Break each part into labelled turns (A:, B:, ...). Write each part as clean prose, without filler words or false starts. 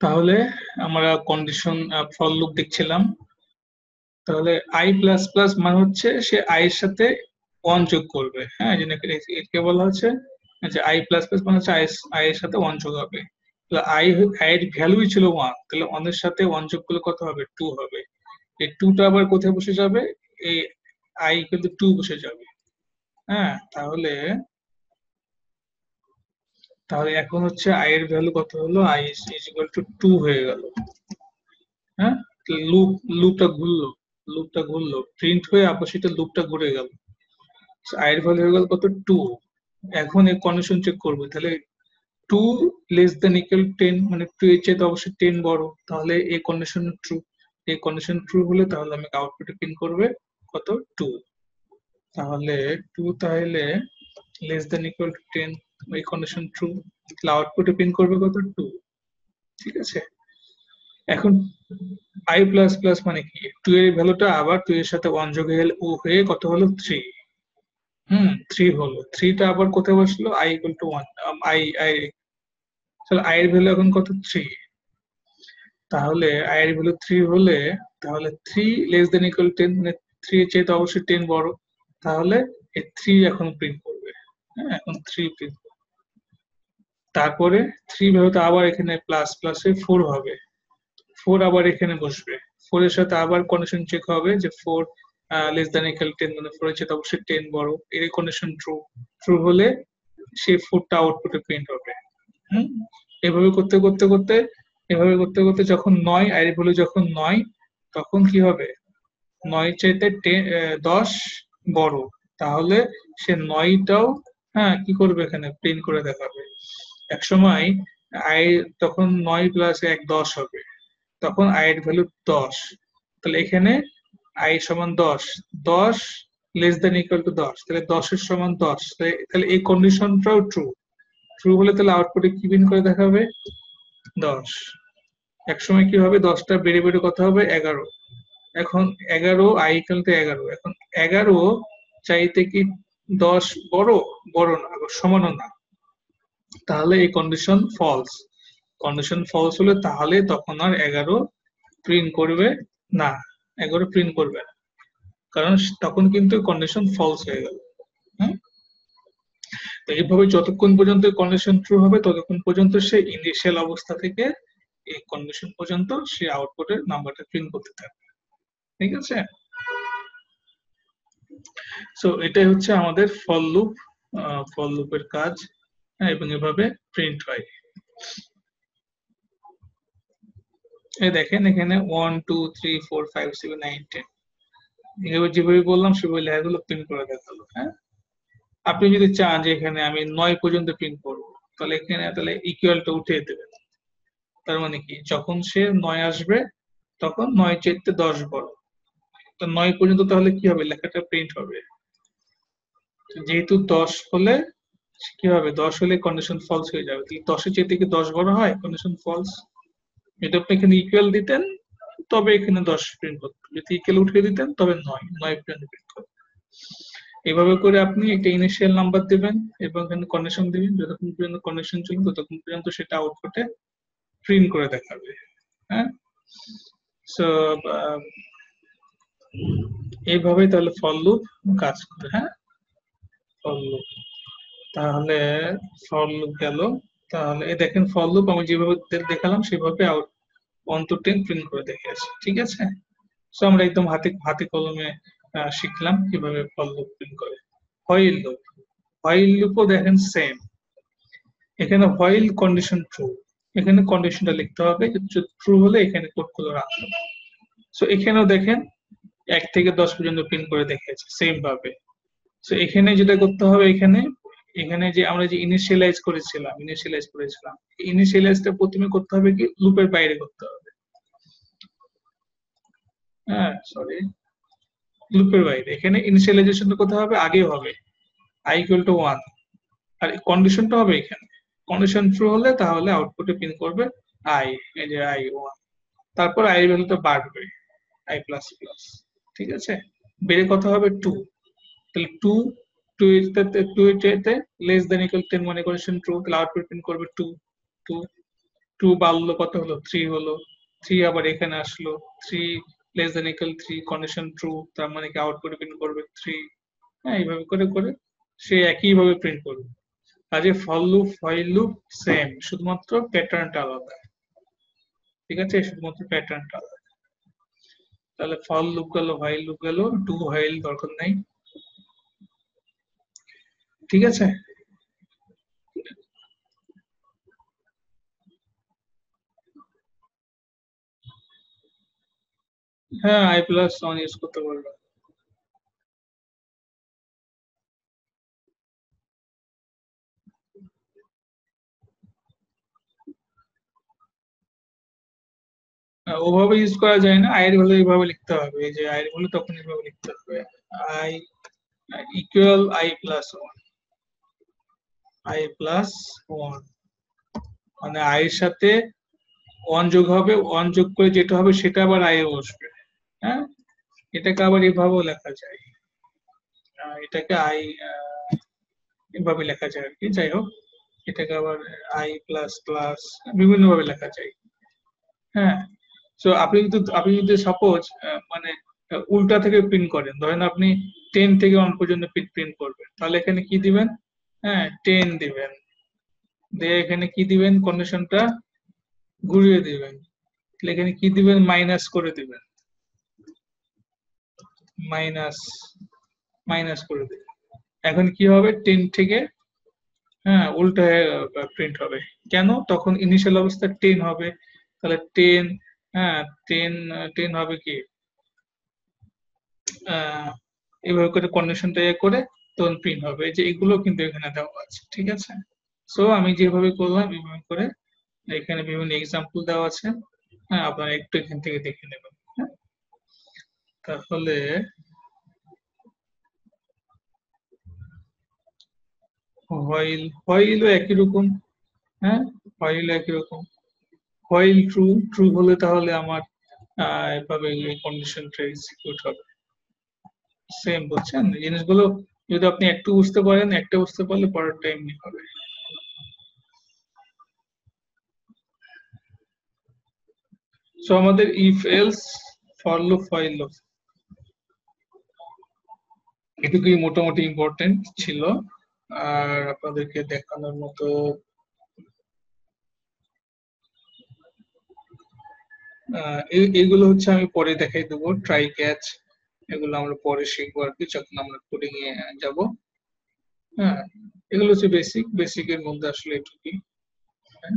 A: তাহলে আমরা condition for loop দেখছিলাম। তাহলে আই প্লাস প্লাস মানে হচ্ছে সে আই এর সাথে ওয়ান যোগ করবে। হ্যাঁ, এই জন্য একে বলা হচ্ছে যে আই প্লাস প্লাস মানে হচ্ছে আই এর সাথে ওয়ান যোগ হবে। তাহলে আই এর ভ্যালুই ছিল ওয়ান, তাহলে ওয়ান এর সাথে ওয়ান যোগ করলে কত হবে? টু হবে। এই টুটা আবার কোথায় বসে যাবে? এই আই কিন্তু টু বসে যাবে। হ্যাঁ, তাহলে তাহলে এখন হচ্ছে আই এর ভ্যালু কত হলো? I is equal to two হয়ে গেল। হ্যাঁ, লুপ লুপটা ঘুরলো প্রিন্ট হয়ে আবার সেটা লুপটা ঘুরে গেল। আই এর ভ্যালু হয়ে গেল কত? টু। এখন এই কন্ডিশন চেক করবো, তাহলে two less than equal ten, মানে টু এর চাইতে অবশ্যই টেন বড়, তাহলে এই কন্ডিশন ট্রু। এই কন্ডিশন ট্রু হলে তাহলে আমাকে আউটপুটে প্রিন্ট করবে কত? টু। তাহলে টু তাহলে less than equal to ten, এই কন্ডিশন ট্রু, তাহলে আউটপুটে প্রিন্ট করবে কত? টু। ঠিক আছে। এখন আই প্লাস প্লাস মানে কি? টু এর ভ্যালুটা আবার টু এর সাথে ওয়ান যোগ হয়ে কত হলো? থ্রি। থ্রি হলো। থ্রিটা আবার কোথায় বসলো? I equal to one. I I তাহলে আই এর ভ্যালু এখন কত? থ্রি। তাহলে আই এর ভ্যালু থ্রি হলে তাহলে three less than equal ten, মানে থ্রি এর চাইতে অবশ্যই টেন বড়, তাহলে এই থ্রি এখন প্রিন্ট করবে। হ্যাঁ, এখন থ্রি প্রিন্ট করবে। তারপরে থ্রি ভ্যালুটা আবার এখানে প্লাস প্লাসে ফোর হবে, ফোর আবার এখানে বসবে। ফোর এর সাথে আবার কন্ডিশন চেক হবে যে four less than equal ten, মানে ফোর এর সাথে অবশ্যই টেন বড়, এর কন্ডিশন ট্রু। ট্রু হলে সেই ফোরটা আউটপুটে প্রিন্ট হবে। হুম, এভাবে করতে করতে করতে এভাবে করতে করতে যখন নয়, আই এর ভ্যালু যখন নয়, তখন কি হবে? নয় চাইতে দশ বড়, তাহলে সে নয়টাও, হ্যাঁ, কি করবে? এখানে প্রিন্ট করে দেখাবে। এক সময় আই তখন নয় প্লাস এক 10 হবে, তখন আই এর ভ্যালু 10। তাহলে এখানে আই সমান 10, 10 লেস দেন ইকুয়াল টু 10, তাহলে 10 এর সমান 10, তাহলে এই কন্ডিশনটাও ট্রু। ট্রু হলে তাহলে আউটপুটে কি প্রিন্ট করে দেখাবে? 10। এক সময় কি হবে? 10টা বেড়ে বেড়ে কত হবে? 11। এখন 11 আই ইকুয়াল টু 11, এখন 11 চাইতে কি 10 বড়? বড় না, আবার সমানও না, তাহলে এই কন্ডিশন ফলস। কন্ডিশন ফলস হলে তাহলে তখন আর 11 প্রিন্ট করবে না, 11 প্রিন্ট করবে না, কারণ তখন কিন্তু কন্ডিশন ফলস হয়ে গেল। হ্যাঁ, তো এইভাবে যতক্ষণ পর্যন্ত কন্ডিশন ট্রু হবে ততক্ষণ পর্যন্ত সে ইনিশিয়াল অবস্থা থেকে এই কন্ডিশন পর্যন্ত সে আউটপুটের নাম্বারটা প্রিন্ট করতে থাকবে। ঠিক আছে। সো এটাই হচ্ছে আমাদের ফর লুপ, ফর লুপের কাজ। হ্যাঁ, এবং এভাবে প্রিন্ট হয়। এই দেখেন এখানে 1 2 3 4 5 6 9 10, এভাবে যেভাবে বললাম সেভাবে লেখাগুলো প্রিন্ট করে দেখালো। হ্যাঁ, আপনি যদি চান যে এখানে আমি 9 পর্যন্ত প্রিন্ট করব, তাহলে এখানে তাহলে ইকুয়ালটা উঠিয়ে দেবেন। তার মানে কি? যখন সে 9 আসবে তখন 9 চাইতে 10 বড়, তো 9 পর্যন্ত তাহলে কি হবে? লেখাটা প্রিন্ট হবে। যেহেতু 10 হলে কি হবে? 10 হলে কন্ডিশন ফলস হয়ে যাবে, তাহলে 10 এর চাইতে কি 10 বড় হয়? Condition false. যদি আপনি এখানে ইকুয়াল দিতেন তবে এখানে 10 প্রিন্ট করতো, যদি ইকুয়াল উঠিয়ে দিতেন তবে 9 পর্যন্ত প্রিন্ট করতো। এভাবে করে আপনি একটা ইনিশিয়াল নাম্বার দিবেন এবং এখানে কন্ডিশন দিবেন, যতক্ষণ পর্যন্ত কন্ডিশন চলবে ততক্ষণ পর্যন্ত সেটা আউটপুটে প্রিন্ট করে দেখাবে। হ্যাঁ, সো এইভাবে তাহলে ফর লুপ কাজ করে। হ্যাঁ, ফর লুপ, তাহলে ফর লুপ গেল। তাহলে এই দেখেন ফর লুপ আমি যেভাবে দেখালাম সেভাবে আউট 1 to 10 প্রিন্ট করে দেখিয়েছি। ঠিক আছে। সো আমরা একদম হাতে হাতে কলমে শিখলাম কিভাবে ফর লুপ প্রিন্ট করে। হোয়াইল লুপ, হোয়াইল লুপও দেখেন সেম। এখানে হোয়াইল কন্ডিশন ট্রু, এখানে কন্ডিশনটা লিখতে হবে, ট্রু হলে এখানে কোডগুলো রাখতে হবে। সো এখানেও দেখেন 1 থেকে 10 পর্যন্ত প্রিন্ট করে দেখিয়েছে সেম ভাবে। সো এখানে যেটা করতে হবে, এখানে এখানে যে আমরা যে ইনিশিয়ালাইজটা প্রথমে করতে হবে কি? লুপের বাইরে করতে হবে। হ্যাঁ, সরি, লুপের বাইরে। এখানে ইনিশিয়ালাইজেশনটা কোথায় হবে? আগে হবে, i ইকুয়াল টু 1, আর কন্ডিশনটা হবে এখানে। কন্ডিশন ট্রু হলে তাহলে আউটপুটে প্রিন্ট করবে i, এই যে i 1, তারপর i এর ভ্যালুটা বাড়বে, i প্লাস প্লাস। ঠিক আছে। বেড়ে কত হবে? 2। তাহলে 2, 2 এটাতে লেস দেন ইকুয়াল 10 মানে কন্ডিশন ট্রু, তাহলে আউটপুট প্রিন্ট করবে 2 2। 2 বাড়লো কত হলো 3 হলো, 3 আবার এখানে আসলো, 3 less than equal 3 condition true, তার মানে কি আউটপুট প্রিন্ট করবে 3। হ্যাঁ, এইভাবে করে করে সে একই ভাবে প্রিন্ট করবে। কাজে for loop while loop same, শুধুমাত্র প্যাটার্নটা আলাদা। ঠিক আছে, শুধুমাত্র প্যাটার্নটা আলাদা। তাহলে ফর লুপ গেল, হোয়াইল লুপ গেল, ডু হোয়াইল দরকার নাই। ঠিক আছে। হ্যাঁ, আই প্লাস ওয়ান ইউজ করতে পারবে। ওভাবে ইউজ করা যায় না, আই এর ভ্যালু এইভাবে লিখতে হবে, এই যে আই এর ভ্যালু তখন এইভাবে লিখতে হবে, I equal I plus one, I plus one, মানে আই এর সাথে ওয়ান যোগ হবে, ওয়ান যোগ করে যেটা হবে সেটা আবার আই এ বসবে। হ্যাঁ, এটাকে আবার এভাবেও লেখা যায়, এটাকে আই এভাবে লেখা যায় আর কি। যাই হোক, এটাকে আবার আই প্লাস প্লাস বিভিন্ন ভাবে লেখা যায়। হ্যাঁ, তো আপনি যদি সাপোজ মানে উল্টা থেকে প্রিন্ট করেন, ধরেন আপনি 10 থেকে 1 পর্যন্ত প্রিন্ট করবেন, তাহলে এখানে কি দিবেন? হ্যাঁ, 10 দিবেন, দিয়ে এখানে কি দিবেন, কন্ডিশনটা ঘুরিয়ে দিবেন, তাহলে এখানে কি দিবেন, মাইনাস করে দিবেন, মাইনাস মাইনাস করে দিবেন। এখন কি হবে, 10 থেকে হ্যাঁ উল্টা প্রিন্ট হবে। কেন? তখন ইনিশিয়াল অবস্থা 10 হবে, তাহলে 10, হ্যাঁ 10 10 হবে কি এভাবে করে কন্ডিশনটা করে তখন প্রিন্ট হবে, যে এগুলো কিন্তু এখানে দেওয়া আছে। ঠিক আছে, সো আমি যেভাবে করলাম এভাবে করে, এখানে বিভিন্ন এক্সাম্পল দেওয়া আছে। হ্যাঁ, আপনারা একটু এখান থেকে দেখে নেবেন। হ্যাঁ, তাহলে হোয়াইলও একই রকম। হ্যাঁ, হোয়াইল একই রকম, হোয়াইল ট্রু, ট্রু হলে তাহলে আমার এভাবে এই কন্ডিশনটা এক্সিকিউট হবে। সেম, বুঝছেন জিনিসগুলো? যদি আপনি একটু বুঝতে পারেন, একটা বুঝতে পারলে পরেরটা এমনি হবে। সো আমাদের if else, for loop, while loop, এটুকুই মোটামুটি ইম্পর্টেন্ট ছিল। আর আপনাদেরকে দেখানোর মতো এগুলো হচ্ছে আমি পরে দেখাই দেবো, ট্রাই ক্যাচ, এগুলো আমরা পরে শিখবো আর কি, যখন আমরা কোডিং এ যাব। হ্যাঁ, এগুলো হচ্ছে বেসিক, বেসিকের মধ্যে আসলে এটুকুই। হ্যাঁ,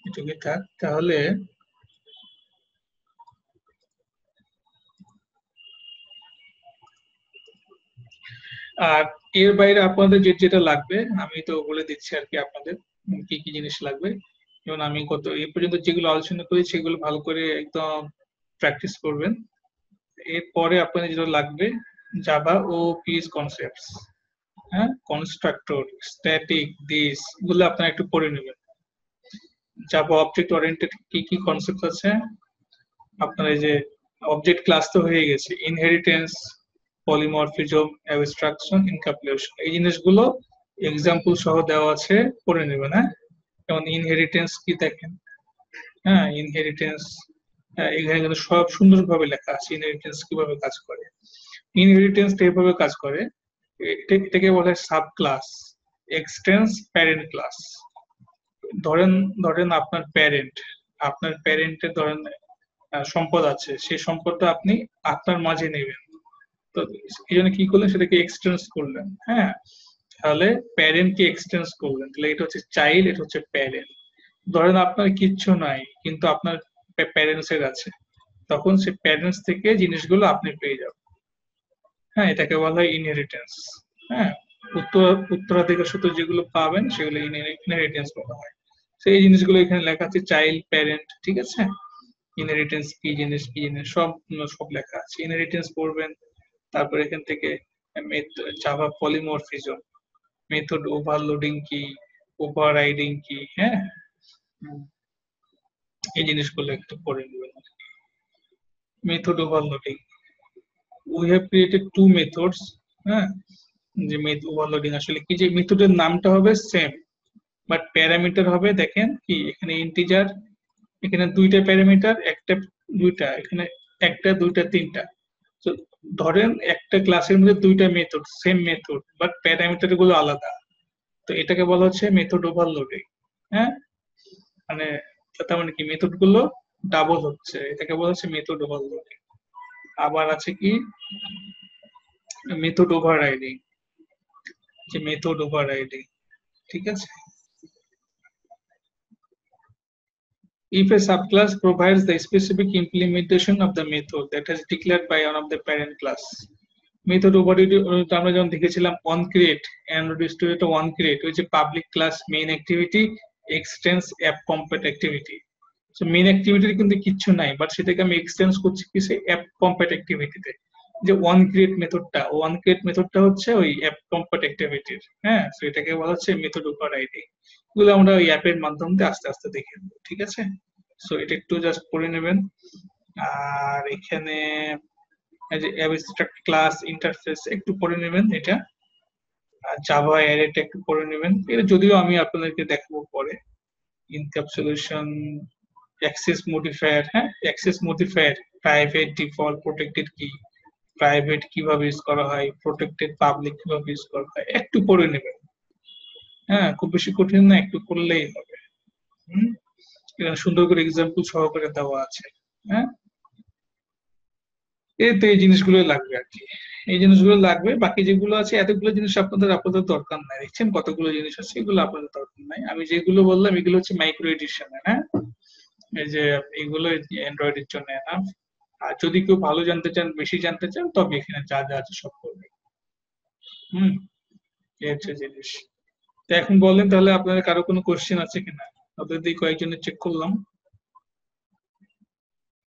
A: এটুকুই থাক তাহলে। আর এর বাইরে আপনাদের যেটা লাগবে আমি তো বলে দিচ্ছি আর কি, আপনাদের কি কি জিনিস লাগবে। যেমন আমি গত এই পর্যন্ত যেগুলো আলোচনা করি সেগুলো ভালো করে একদম প্র্যাকটিস করবেন। এরপরে আপনাদের যেটা লাগবে, জাভা ও পিএস কনসেপ্টস, হ্যাঁ কনস্ট্রাক্টর, স্ট্যাটিক, দিস, গুলো আপনারা একটু পড়ে নেবেন। জাভা অবজেক্ট ওরিয়েন্টেড কি কি কনসেপ্ট আছে, আপনার এই যে অবজেক্ট ক্লাস তো হয়ে গেছে, ইনহেরিটেন্স, পলিমরফিজম, অ্যাবস্ট্রাকশন, ইনক্যাপসুলেশন, এই জিনিসগুলো এক্সাম্পল সহ দেওয়া আছে, পড়ে নেবেন। হ্যাঁ, যেমন ইনহেরিটেন্স কি দেখেন, হ্যাঁ ইনহেরিটেন্স, এখানে কিন্তু সব সুন্দরভাবে লেখা আছে ইনহেরিটেন্স কিভাবে কাজ করে। ইনহেরিটেন্স এইভাবে কাজ করে, এটাকে বলে সাব ক্লাস এক্সটেন্স প্যারেন্ট ক্লাস। ধরেন ধরেন আপনার প্যারেন্টের ধরেন সম্পদ আছে, সেই সম্পদটা আপনি আপনার মাঝে নেবেন, তো এই জন্য কি করলেন, সেটাকে এক্সটেন্স করলেন। হ্যাঁ, তাহলে প্যারেন্ট কে এক্সটেন্স করলেন, তাহলে এটা হচ্ছে চাইল্ড, এটা হচ্ছে প্যারেন্ট। ধরেন আপনার কিচ্ছু নাই কিন্তু আপনার প্যারেন্টস এর আছে, তখন সে প্যারেন্টস থেকে জিনিসগুলো আপনি পেয়ে যাবেন। হ্যাঁ, এটাকে বলা হয় ইনহেরিটেন্স। হ্যাঁ, উত্তরাধিকার সূত্রে যেগুলো পাবেন সেগুলো ইনহেরিটেন্স বলা হয়। সেই জিনিসগুলো এখানে লেখা আছে, চাইল্ড, প্যারেন্ট, ঠিক আছে। ইনহেরিটেন্স কি জিনিস, কি জিনিস সব সব লেখা আছে, ইনহেরিটেন্স পড়বেন। তারপর এখান থেকে জাভা পলিমরফিজম, মেথড ওভারলোডিং কি, ওভাররাইডিং কি, হ্যাঁ এই জিনিসগুলো একটু পড়ে নেবেন। Method overloading, we have created two methods. হ্যাঁ, যে মেথড ওভারলোডিং আসলে কি, যে মেথডের নামটা হবে সেম, বাট প্যারামিটার হবে দেখেন কি এখানে ইন্টিজার, এখানে দুইটা প্যারামিটার, একটা দুইটা, এখানে একটা দুইটা তিনটা। তো ধরেন একটা ক্লাসের মধ্যে দুইটা method, same method, but parameter গুলো আলাদা। তো এটাকে বলা হচ্ছে মেথড ওভারলোডিং। হ্যাঁ, মানে তার মানে কি মেথড গুলো ডাবল হচ্ছে, এটাকে বলা হচ্ছে মেথড ওভারলোডিং। আবার আছে কি মেথড ওভাররাইডিং, যে মেথড ওভাররাইডিং, ঠিক আছে। If a subclass provides the specific implementation of the method that is declared by one of the parent class, method overriding আমরা যেমন দেখেছিলাম on create and restore on create, ওই যে public class main activity extends app compat activity. So main অ্যাক্টিভিটির কিন্তু কিচ্ছু নাই, but সেটাকে আমি এক্সটেন্স করছি কিসে, অ্যাপ কম্পেট অ্যাক্টিভিটিতে। যে ওয়ান ক্রিয়েট মেথডটা, ওয়ান ক্রিয়েট মেথডটা হচ্ছে ওই অ্যাপ কম্পেট অ্যাক্টিভিটির। হ্যাঁ, তো এটাকে বলা হচ্ছে মেথড ওভাররাইডিং। এগুলো আমরা ওই অ্যাপের মাধ্যমে আস্তে আস্তে দেখে নেবো, ঠিক আছে। সো এটা একটু জাস্ট পড়ে নেবেন। আর এখানে এই যে অ্যাবস্ট্রাক্ট ক্লাস ইন্টারফেস একটু পড়ে নেবেন এটা। আর জাভা অ্যারেটা একটু পড়ে নেবেন, এটা যদিও আমি আপনাদেরকে দেখাবো পরে। ইনক্যাপসুলেশন, অ্যাক্সেস মডিফায়ার, হ্যাঁ access modifier, private, default, protected কি, প্রাইভেট কিভাবে ইউজ করা হয়, প্রোটেক্টেড পাবলিক কিভাবে ইউজ করা হয়, একটু পড়ে নেবেন। হ্যাঁ, খুব বেশি কঠিন না, একটু করলেই হবে। হুম, এখানে সুন্দর করে এক্সাম্পল সহকারে দেওয়া আছে। হ্যাঁ, এতে এই জিনিসগুলো লাগবে আর কি, এই জিনিসগুলো লাগবে। বাকি যেগুলো আছে এতগুলো জিনিস আপনাদের আপাতত দরকার নাই, দেখছেন কতগুলো জিনিস আছে, এগুলো আপনাদের দরকার নাই। আমি যেগুলো বললাম এগুলো হচ্ছে মাইক্রো এডিশন। হ্যাঁ, এই যে এগুলো অ্যান্ড্রয়েডের জন্য না। আর যদি কেউ ভালো জানতে চান, বেশি জানতে চান, তবে এখানে যা যা আছে সব করবে। হুম, এই হচ্ছে জিনিস। তো এখন বলেন তাহলে আপনাদের কারো কোনো কোশ্চেন আছে কিনা, আপনাদের কয়েকজনের চেক করলাম।